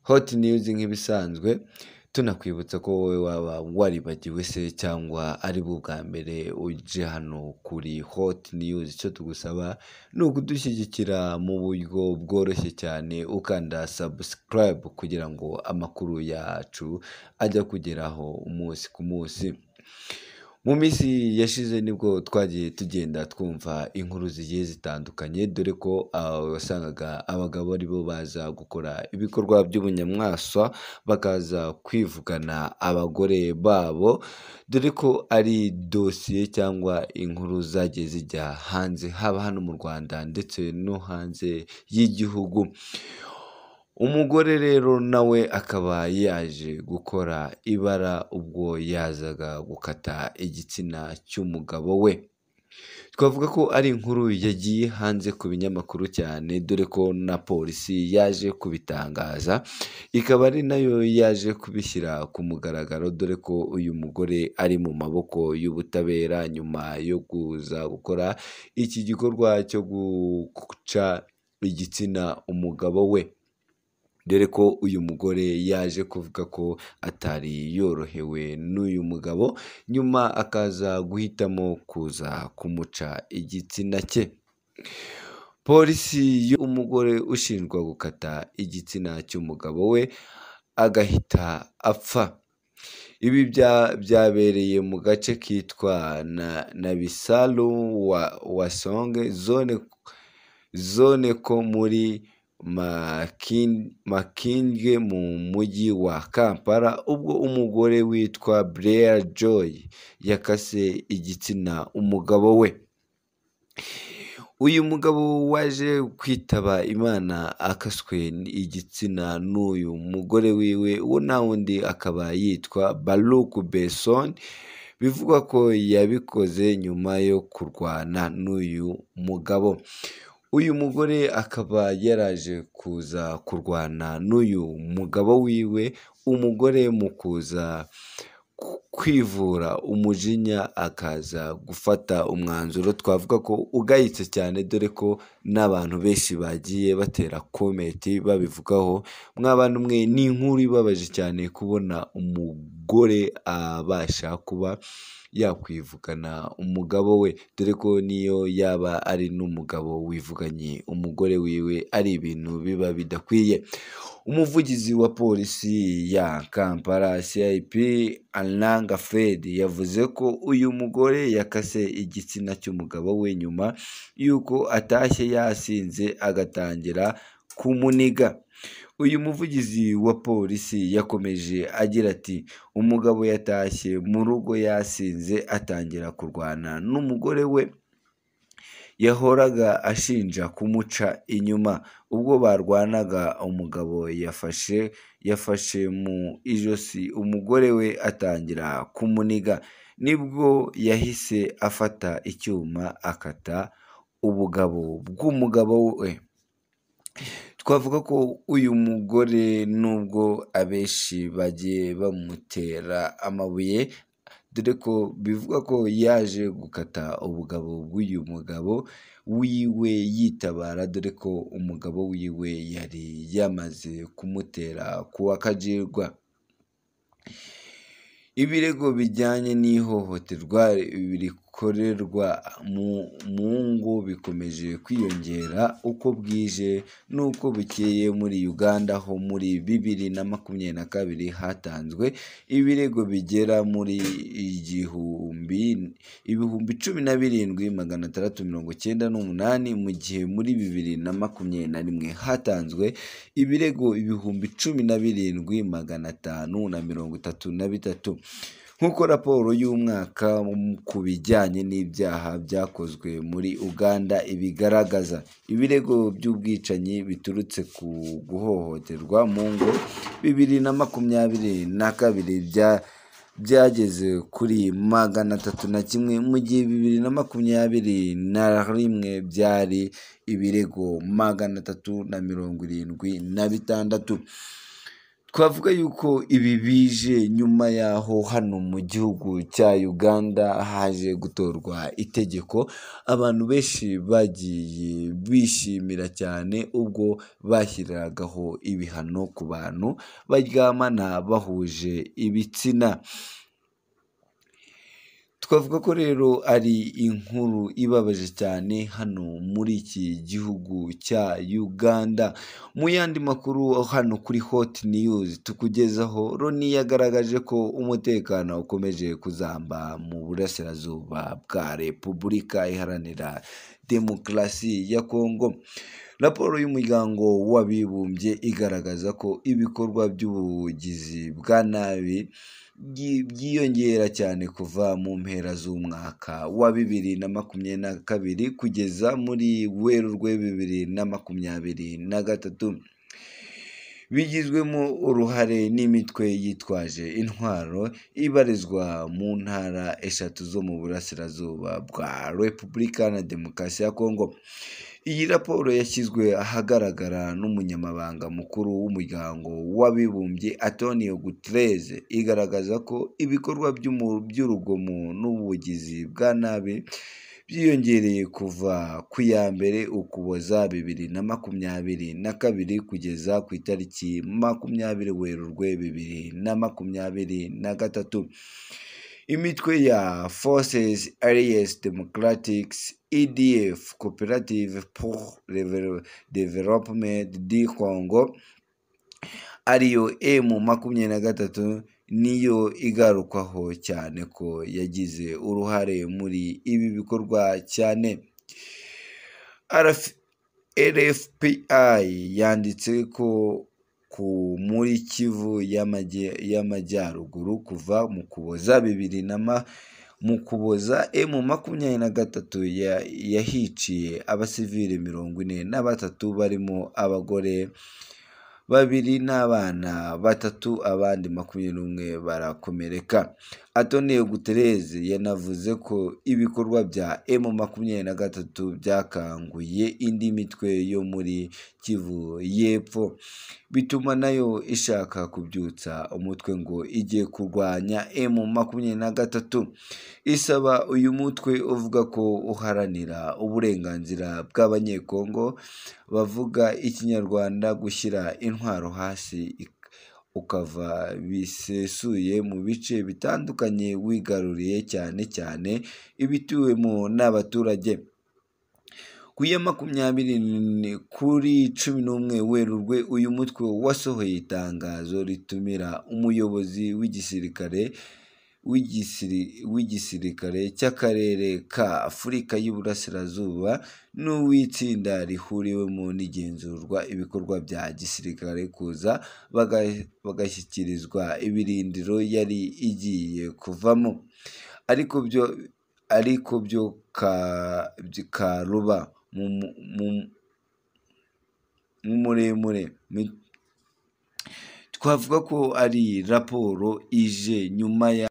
Hot News nk'ibisanzwe tunakwibutsa ko wowe waba waribagiwe se cyangwa ari bwa mbere uje hano kuri Hot News, icyo tugusaba ni ukudushyigikira mu buryo bworoshye cyane ukanda subscribe kugira ngo amakuru yacu ajya kugeraho umunsi ku munsi. Mu minsi yashize nibwo twagiye tugenda twumva inkuru zigiye zitandukanye, dore ko wasangaga abagabo ari bo baza gukora ibikorwa by'ubunyamwasa bakaza kwivugana abagore babo, dore ko ari dosiye cyangwa inkuru zagiye zijya hanze, haba hano mu Rwanda ndetse no hanze y'igihugu. Umugore rero nawe akaba yaje gukora ibara ubwo yazaga gukata igitsina cy'umugabo we. Twavuga ko ari inkuru yagiye hanze ku binyamakuru cyane, dore ko na polisi yaje kubitangaza, ikaba ari nayo yaje kubishyira ku mugaragaro, dore ko uyu mugore ari mu maboko y'ubutabera nyuma yo kuza gukora iki gikorwa cyo guca igitsina umugabo we. Dore ko uyu mugore yaje kuvuga ko atari yorohewe n'uyu mugabo, nyuma akaza guhitamo kuza kumuca igitsina cye. Polisi y'umugore ushinjwa gukata igitsina cy'umugabo we agahita apfa. Ibi byabereye mu gace kitwa Nabisalu Wasonge zone ko muri Makinge mu mujyi wa Kampala, ubwo umugore witwa Blair Joy yakase igitsina umugabo we. Uyu mugabo waje kwitaba Imana akaswe igitsina n'uyu mugore wiwe, uwo nta wundi akaba yitwa Baruch Benson. Bivugwa ko yabikoze nyuma yo kurwana n'uyu mugabo. Uyu mugore akaba yaraje kuza kurwana n'uyu mugabo wiwe, umugore mu kuza kwivura umujinya akaza gufata umwanzuro twavuga ko ugayitse cyane, dore ko n'abantu benshi bagiye batera komenti babivugaho. Mw'abantu mwe, ni inkuru ibabaje cyane kubona umugore abasha kuba yakwivugana umugabo we, dore ko niyo yaba ari n'umugabo wivuganye umugore wiwe ari ibintu biba bidakwiye. Umuvugizi wa polisi ya Kampala CIP Ananga Fred yavuze ko uyu mugore yakase igitsina cy'umugabo we nyuma y'uko atashye yasinze agatangira kumuniga. Uyu muvugizi wa polisi yakomeje agira ati, umugabo yatashye mu rugo yasinze atangira kurwana n'umugore we yahoraga ashinja kumuca inyuma. Ubwo barwanaga, umugabo yafashe mu ijosi umugore we atangira kumuniga, nibwo yahise afata icyuma akata ubugabo bw'umugabo we. Twavuga ko uyu mugore nubwo abenshi bagiye bamutera amabuye, dore ko bivuga ko yaje gukata ubugabo bw'uyu mugabo wiwe yitabara, dore ko umugabo wiwe yari yamaze kumutera kuwa kajirwa. Ibirego bijyanye n'ihohoterwa rikorerwa mu ngo bikomeje kwiyongera uko bwije n'uko bukeye muri Uganda, ho muri 2022 hatanzwe ibirego bigera muri ibihumbi 17,698, mu gihe muri 2021 hatanzwe ibirego 17,533. Nk'uko raporo y'umwaka ku bijyanye n'ibyaha byakozwe muri Uganda ibigaragaza, ibirego by'ubwicanyi biturutse ku guhohoterwa mu ngo 2022 byageze kuri 301, mu gihe 2021 byari ibirego 376. Twavuga yuko ibi bije nyuma y'aho hano mu gihugu cya Uganda haje gutorwa itegeko abantu benshi bagiye bishimira cyane ubwo bashyiragaho ibihano ku bantu baryamana bahuje ibitsina. Twavuga ko rero ari inkuru ibabaje cyane hano muri iki gihugu cya Uganda. Mu yandi makuru hano kuri Hot News tukugezaho, Loni yagaragaje ko umutekano ukomeje kuzamba mu burasirazuba bwa Repubulika Iharanira Demokarasi ya Kongo. Raporo y'umuryango w'abibumbye igaragaza ko ibikorwa by'ubugizi bwa nabi byiyongera cyane kuva mu mpera z'umwaka wa 2022 kugeza muri Werurwe 2023, bigizwemo uruhare n'imitwe yitwaje intwaro ibarizwa mu ntara eshatu zo mu burasirazuba bwa Repubulika na Demokarasi ya Kongo. Iyi raporo yashyizwe ahagaragara n'umunyamabanga mukuru w'umuryango w'abibumbye Antonio Guterres, igaragaza ko ibikorwa by'urugomo n'ubugizi bwa nabi byiyongereye kuva ku ya mbere Ukuboza 2022 kugeza ku itariki 20 Werurwe 2023. Imitwe ya Forces Allies Democratiques EDF Coopérative pour le Développement du Congo ariyo M23 niyo igarukwaho cyane ko yagize uruhare muri ibi bikorwa cyane. RFPI yanditse ko muri Kivu y'Amajyaruguru kuva mu Ukuboza M23 yahiciye abasivili 43 barimo abagore 2 n'abana 3, abandi 21 barakomereka. Antonio Guterres yanavuze ko ibikorwa bya M23 byakanguye indi mitwe yo muri Kivu y'Epfo, bituma nayo ishaka kubyutsa umutwe ngo igiye kurwanya M23. Isaba uyu mutwe uvuga ko uharanira uburenganzira bw'abanyekongo bavuga ikinyarwanda gushyira intwaro hasi ukava bisesuye mu bice bitandukanye wigaruriye, cyane cyane ibituwemo n'abaturage. Ku ya 11 Werurwe uyu mutwe wasohoye itangazo ritumira umuyobozi w'igisirikare cy'akarere ka Afurika y'Uburasirazuba n'uw'itsinda rihuriwemo n'igenzurwa ibikorwa bya gisirikare kuza bagashyikirizwa ibirindiro yari igiye kuvamo, ariko byo karuba muremure. Twavuga ko ari raporo ije nyuma ya